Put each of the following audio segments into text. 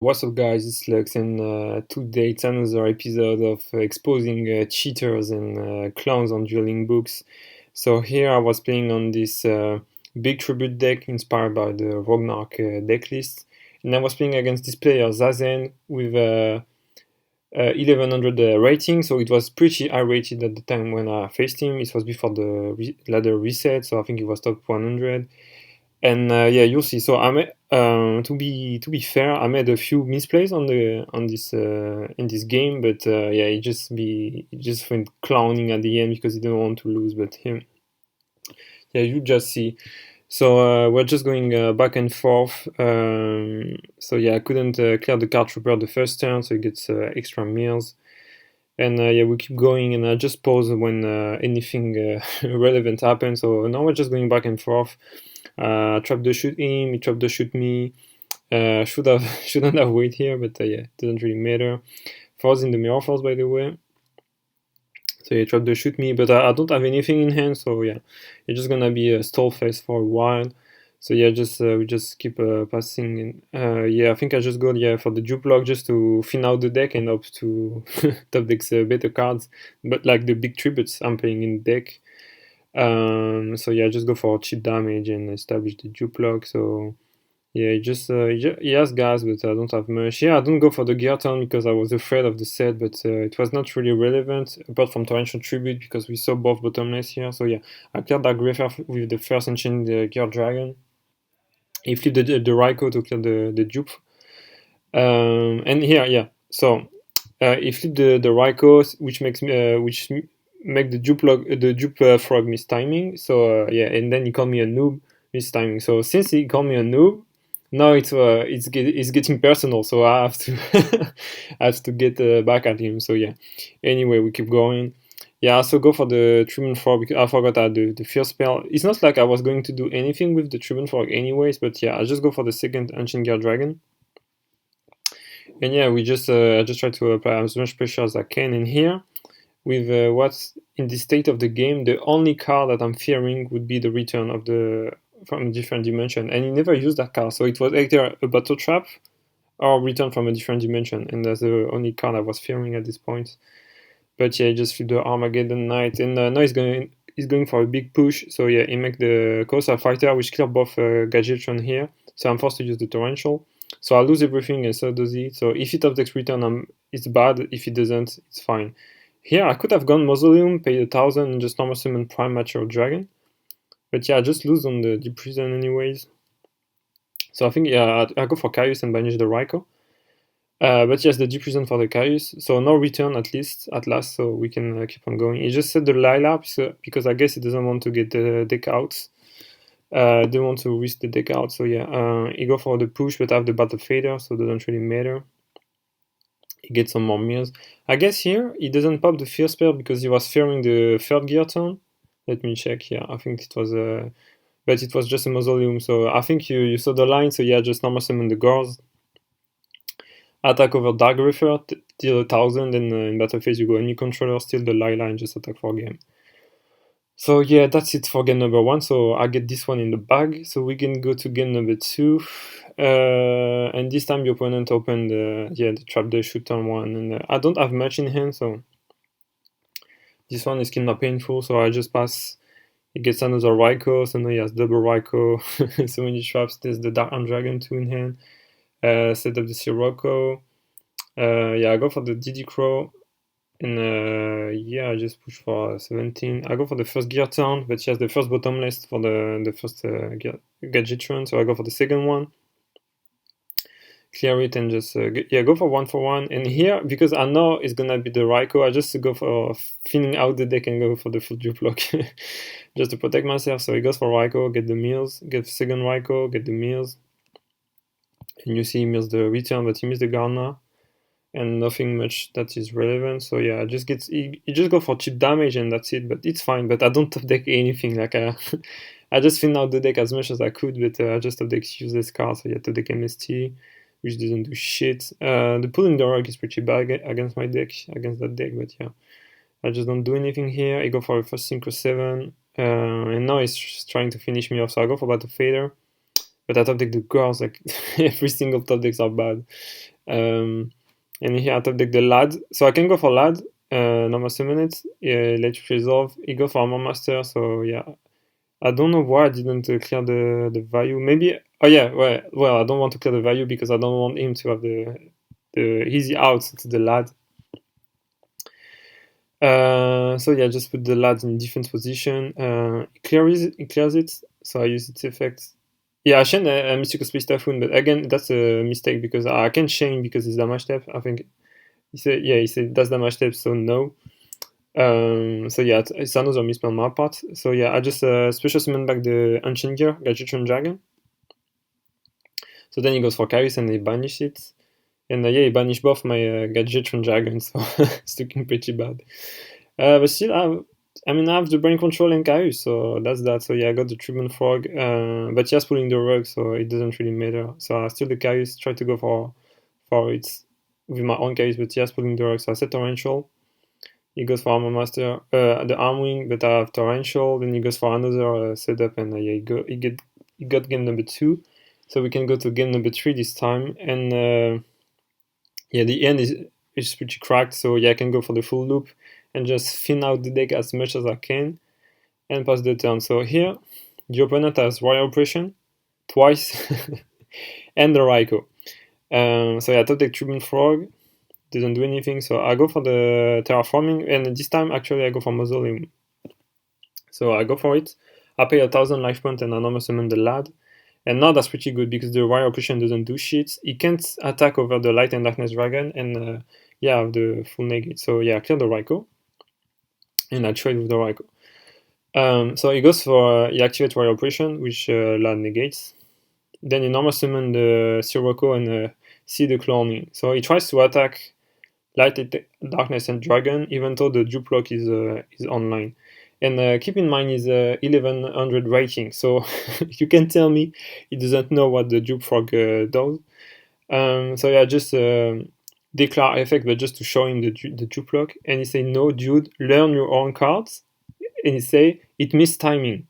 What's up, guys? It's Lux, and today it's another episode of exposing cheaters and clones on dueling books. So here I was playing on this big tribute deck inspired by the Rognark deck list, and I was playing against this player Zazen with 1100 rating, so it was pretty high rated at the time when I faced him. It was before the ladder reset, so I think it was top 100. And yeah, you'll see. So to be fair, I made a few misplays on this in this game, but yeah, it just went clowning at the end because he didn't want to lose. But him, yeah, you just see. So we're just going back and forth. So yeah, I couldn't clear the card trooper the first turn, so he gets extra meals. And yeah, we keep going, and I just pause when anything relevant happens. So now we're just going back and forth. Trap the shoot him, he trap the shoot me. Shouldn't have wait here, but yeah, it doesn't really matter. Falls in the mirror force, by the way. So yeah, trap the shoot me, but I don't have anything in hand, so yeah, it's just gonna be a stall phase for a while. So yeah, we just keep passing. And yeah, I think I just go for the dupe block just to thin out the deck and hope to top decks better cards, but like the big tributes I'm playing in the deck. So yeah, just go for cheap damage and establish the dupe lock. So yeah, he has gas, but I don't have much. Yeah, I don't go for the Geartown because I was afraid of the set, but it was not really relevant apart from Torrential Tribute because we saw both bottomless here. So yeah, I cleared that Greyfair with the first Ancient Gear Dragon. He flipped the Raikou to clear the dupe. And here, yeah, so he flipped the Raikou, which make the dupe frog miss timing. So yeah, and then he called me a noob miss timing. So since he called me a noob, now it's getting personal. So I have to I have to get back at him. So yeah. Anyway, we keep going. Yeah, so go for the Tribune Frog because I forgot that the first spell. It's not like I was going to do anything with the Tribune Frog anyways, but yeah, I just go for the second Ancient Gear Dragon. And yeah, I just try to apply as much pressure as I can. And here, with what's in the state of the game, the only card that I'm fearing would be the return of the from a different dimension. And he never used that card, so it was either a battle trap or return from a different dimension. And that's the only card I was fearing at this point. But yeah, just flip the Armageddon Knight, and now he's going for a big push. So yeah, he make the Colossal Fighter, which clear both Gadgetron here. So I'm forced to use the Torrential. So I lose everything, and so does he. So if he top decks return, it's bad. If he doesn't, it's fine. Here I could have gone Mausoleum, paid 1,000, and just normal summon Prime Mature Dragon. But yeah, I just lose on the Deep Prison anyways. So I think yeah, I go for Caius and banish the Raikou. But yes, the Deep Prison for the Caius. So no return at last, so we can keep on going. He just set the Lila because I guess he doesn't want to get the deck out. Don't want to risk the deck out, so yeah, he go for the push, but I have the Battle Fader, so it doesn't really matter. He gets some more meals. I guess here he doesn't pop the Fear Spell because he was fearing the third Geartown. Let me check here. I think it was but it was just a Mausoleum, so I think you saw the line, so yeah, just normal summon the Gores. Attack over Dark Refer, deal 1,000, and in battle phase you go any controller, steal the Lila, and just attack for game. So yeah, that's it for game number 1. So I get this one in the bag. So we can go to game number 2. And this time the opponent opened the trap the shoot on 1. And I don't have much in hand, so this one is kinda painful. So I just pass. He gets another Raikou, so now he has double Raikou. So many traps. There's the Dark Dragon 2 in hand. Set up the Sirocco. Yeah, I go for the DD Crow. And yeah, I just push for 17. I go for the first Geartown, but she has the first bottomless for the first Gadgetron, so I go for the second one. Clear it and just go for 1 for 1. And here, because I know it's gonna be the Raikou, I just go for thinning out the deck and go for the full dupe block just to protect myself. So he goes for Raikou, get the meals, get the second Raikou, get the meals. And you see he missed the return, but he missed the Gardener. And nothing much that is relevant. So yeah, he just go for cheap damage and that's it. But it's fine. But I don't top deck anything. Like I just thin out the deck as much as I could, but I just top deck useless cards. So yeah, top deck MST, which doesn't do shit. The pulling the rug is pretty bad against my deck, against that deck. But yeah, I just don't do anything here. I go for a first Synchro 7, and now he's trying to finish me off. So I go for Battle Fader. but I top deck the cards, like every single top decks are bad. And here I top deck the lad, so I can go for lad, normal summon it, let it resolve, he go for armor master, so yeah. I don't know why I didn't clear the value. Maybe, oh yeah, well, I don't want to clear the value because I don't want him to have the easy out to the lad. So yeah, just put the lad in defense position. It clears it, so I use its effect. Yeah, I chain a Mystical Space Typhoon, but again, that's a mistake because I can chain because it's damage step. I think he said that's damage step, so no. So yeah, it's another misspell on my part. So yeah, I just special summon back the Ancient Gear, Geartown Dragon. So then he goes for Kaius and he banish it. And yeah, he banished both my Geartown Dragon, so it's looking pretty bad. But still, I mean, I have the Brain Control and Kaius, so that's that. So yeah, I got the Tribune Frog, but he has pulling the rug, so it doesn't really matter. So I still the Kaius, try to go for it with my own Kaius, but he has pulling the rug, so I set Torrential. He goes for Armor Master, the Arm Wing, but I have Torrential. Then he goes for another setup, and yeah, he got game number 2. So we can go to game number 3 this time, and yeah, the end is pretty cracked. So yeah, I can go for the full loop and just thin out the deck as much as I can, and pass the turn. So here, the opponent has Warrior Oppression twice, and the Raikou. So yeah, top deck Tribune Frog. Didn't do anything, so I go for the Terraforming, and this time actually I go for Mausoleum. So I go for it, I pay 1000 life points and I normal summon the lad, and now that's pretty good because the Warrior Oppression doesn't do shit, he can't attack over the Light and Darkness Dragon, and yeah, I have the full negate, so yeah, I clear the Raikou, and I trade with the Raikou. So he goes for, he activates Warrior Oppression, which lad negates, then he normal summon the Sirocco and see the cloning, so he tries to attack Light, Darkness, and Dragon, even though the dupe lock is online. And keep in mind, he's 1100 rating, so you can tell me he doesn't know what the dupe frog does. So yeah, just declare effect, but just to show him the dupe lock. And he say, no, dude, learn your own cards. And he say, it missed timing.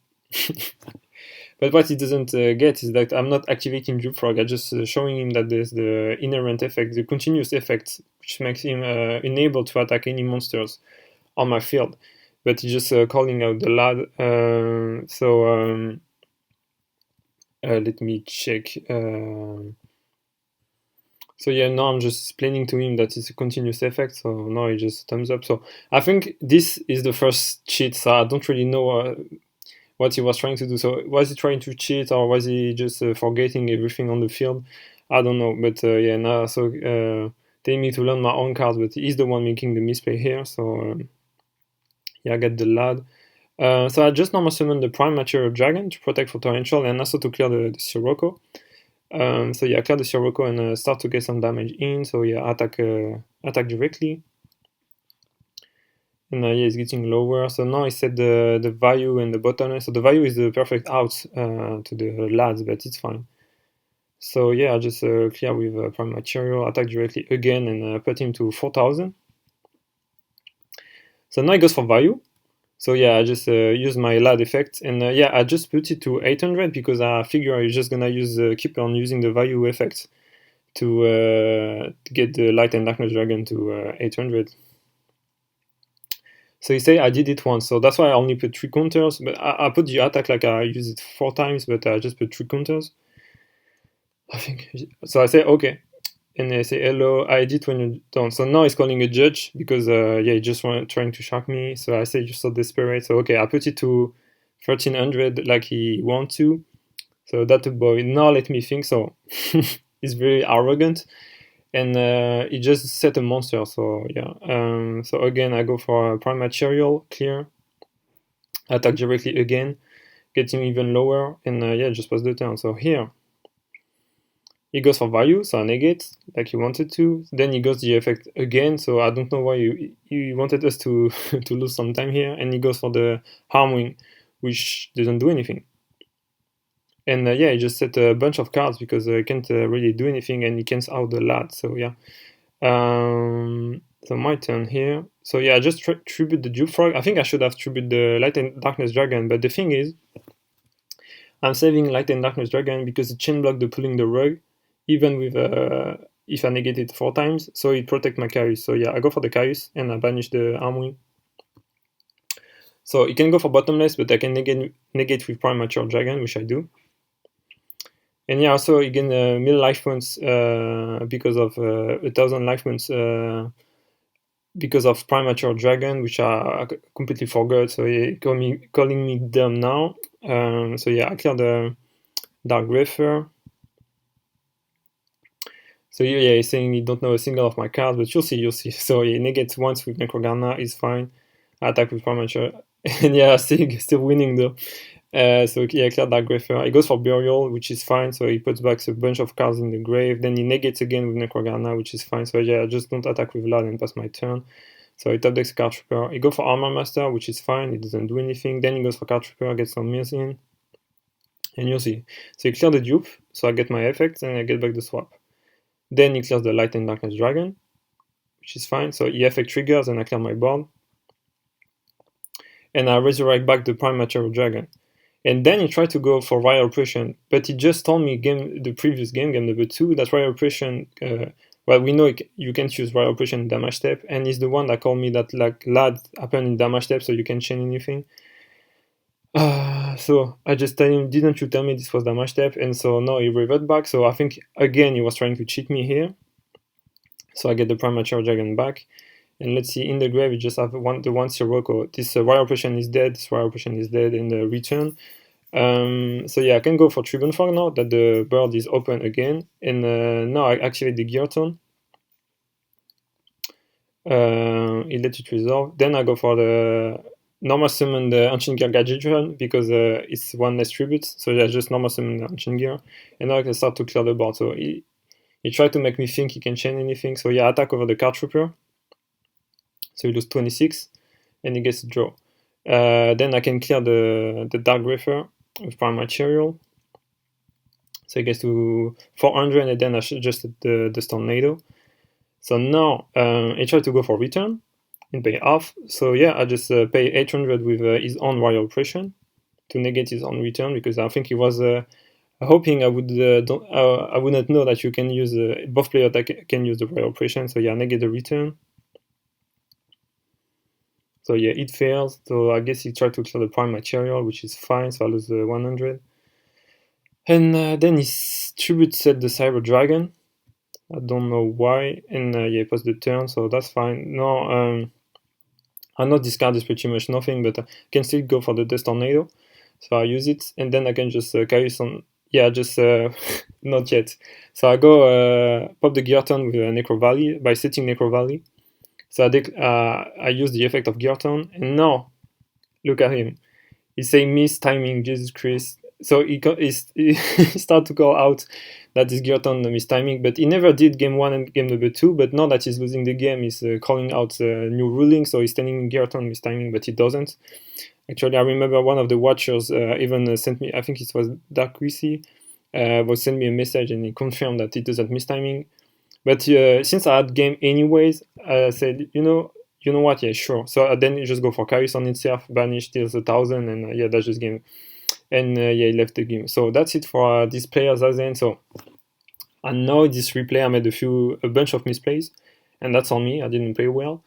But what he doesn't get is that I'm not activating Dupe Frog, I'm just showing him that there's the inherent effect, the continuous effect, which makes him unable to attack any monsters on my field. But he's just calling out the lad. Let me check. So yeah, now I'm just explaining to him that it's a continuous effect, so now he just thumbs up. So I think this is the first cheat, so I don't really know what he was trying to do. So was he trying to cheat, or was he just forgetting everything on the field? I don't know, but yeah, now so telling me to learn my own cards, but he's the one making the misplay here. So yeah, I get the lad. So I just normal summon the Prime Material Dragon to protect for Torrential and also to clear the Sirocco. So yeah, clear the Sirocco and start to get some damage in. So yeah, attack directly. And yeah, it's getting lower. So now I set the value and the bottom. So the value is the perfect out to the lads, but it's fine. So yeah, I just clear with Prime Material, attack directly again, and put him to 4000. So now he goes for value. So yeah, I just use my lad effect, and yeah, I just put it to 800 because I figure I'm just gonna keep on using the value effect to get the Light and Darkness Dragon to 800. So you say I did it once, so that's why I only put 3 counters, but I put the attack like I use it 4 times, but I just put 3 counters. I think. So I say okay, and I say hello, I did when you're done. So now he's calling a judge because yeah, he just trying to shock me. So I say you're so desperate. So okay, I put it to 1300 like he want to. So that boy now let me think. So he's very arrogant. And he just set a monster, so yeah. So again, I go for Prime Material, clear, attack directly again, get him even lower, and yeah, just pass the turn. So here, he goes for value, so I negate, like he wanted to. Then he goes the effect again, so I don't know why you wanted us to, to lose some time here, and he goes for the Harm Wing, which doesn't do anything. And yeah, he just set a bunch of cards because he can't really do anything, and he cancels out the lad, so yeah. So my turn here. So yeah, I just tribute the Dupe Frog. I think I should have tribute the Light and Darkness Dragon, but the thing is, I'm saving Light and Darkness Dragon because it chain block the pulling the rug, even with if I negate it 4 times, so it protects my Caius. So yeah, I go for the Caius and I banish the Armory. So you can go for Bottomless, but I can negate with Premature Dragon, which I do. And yeah, also you gain 1000 life points because of 1000 life points because of Premature Dragon, which I completely forgot. So yeah, calling me dumb now. So yeah, I clear the Dark Grapher. So yeah, he's saying he don't know a single of my cards, but you'll see. So he negates once with Necrogana, is fine. I attack with Premature, and yeah, still winning though. So yeah, clear Dark Grapher. He goes for Burial, which is fine. So he puts back a bunch of cards in the grave. Then he negates again with Necrogana, which is fine. So yeah, I just don't attack with Lad and pass my turn. So he top decks a Card Trooper. He goes for Armor Master, which is fine. It doesn't do anything. Then he goes for Card Trooper, gets some mills in, and you'll see. So he clears the dupe, so I get my effects and I get back the swap. Then he clears the Light and Darkness Dragon, which is fine. So he effect triggers and I clear my board. And I resurrect back the Premature Dragon. And then he tried to go for Royal Oppression, but he just told me the previous game number 2, that Royal Oppression, well, we know you can choose Royal Oppression in damage step, and he's the one that told me that like LAD happened in damage step, so you can chain anything. So I just tell him, didn't you tell me this was damage step? And so no, he revert back. So I think again he was trying to cheat me here. So I get the Premature Dragon back. And let's see, in the grave, you just have the one Sirocco. This Royal Oppression is dead, this Royal Oppression is dead in the return. So yeah, I can go for Tribune Fog now that the bird is open again. And now I activate the Geartown. It lets it resolve. Then I go for the normal summon the Ancient Gear Gadgetron because it's one less tribute. So yeah, just normal summon the Ancient Gear. And now I can start to clear the board. So he tried to make me think he can chain anything. So yeah, attack over the Card Trooper. So he loses 26, and he gets a draw. Then I can clear the Dark Grapher with Prime Material. So he gets to 400, and then I should adjust the Tornado. So now he tried to go for return and pay half. So yeah, I just pay 800 with his own Royal Oppression to negate his own return, because I think he was hoping I would I would not know that you can use both players that can use the Royal Oppression. So yeah, negate the return. So yeah, it fails. So I guess he tried to clear the Prime Material, which is fine. So I lose the 100. And then he tribute set the Cyber Dragon. I don't know why. And yeah, he passed the turn, so that's fine. No, I know this card is pretty much nothing, but I can still go for the Dust Tornado. So I use it, and then I can just carry some. Yeah, just not yet. So I go pop the Geartown with Necro Valley by setting Necro Valley. So I use the effect of Geartown, and now look at him. He's saying miss timing, Jesus Christ. So he start to call out that is Geartown miss timing, but he never did game 1 and game number 2. But now that he's losing the game, he's calling out new ruling. So he's telling me Geartown miss timing, but he doesn't. Actually, I remember one of the watchers even sent me. I think it was Dark Greasy, was sent me a message, and he confirmed that it doesn't miss timing. But since I had game anyways, I said, you know what, yeah, sure. So then you just go for Caius on itself, banish, deals 1000, and yeah, that's just game. And yeah, he left the game. So that's it for this player Zazen. So I know this replay I made a bunch of misplays, and that's on me. I didn't play well,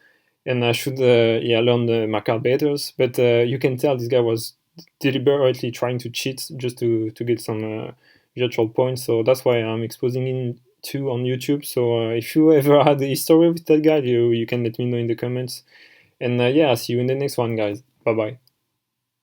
and I should learn my card better. But you can tell this guy was deliberately trying to cheat just to get some virtual points. So that's why I'm exposing him too on YouTube. So if you ever had a history with that guy, you can let me know in the comments. And yeah, I'll see you in the next one, guys. Bye bye.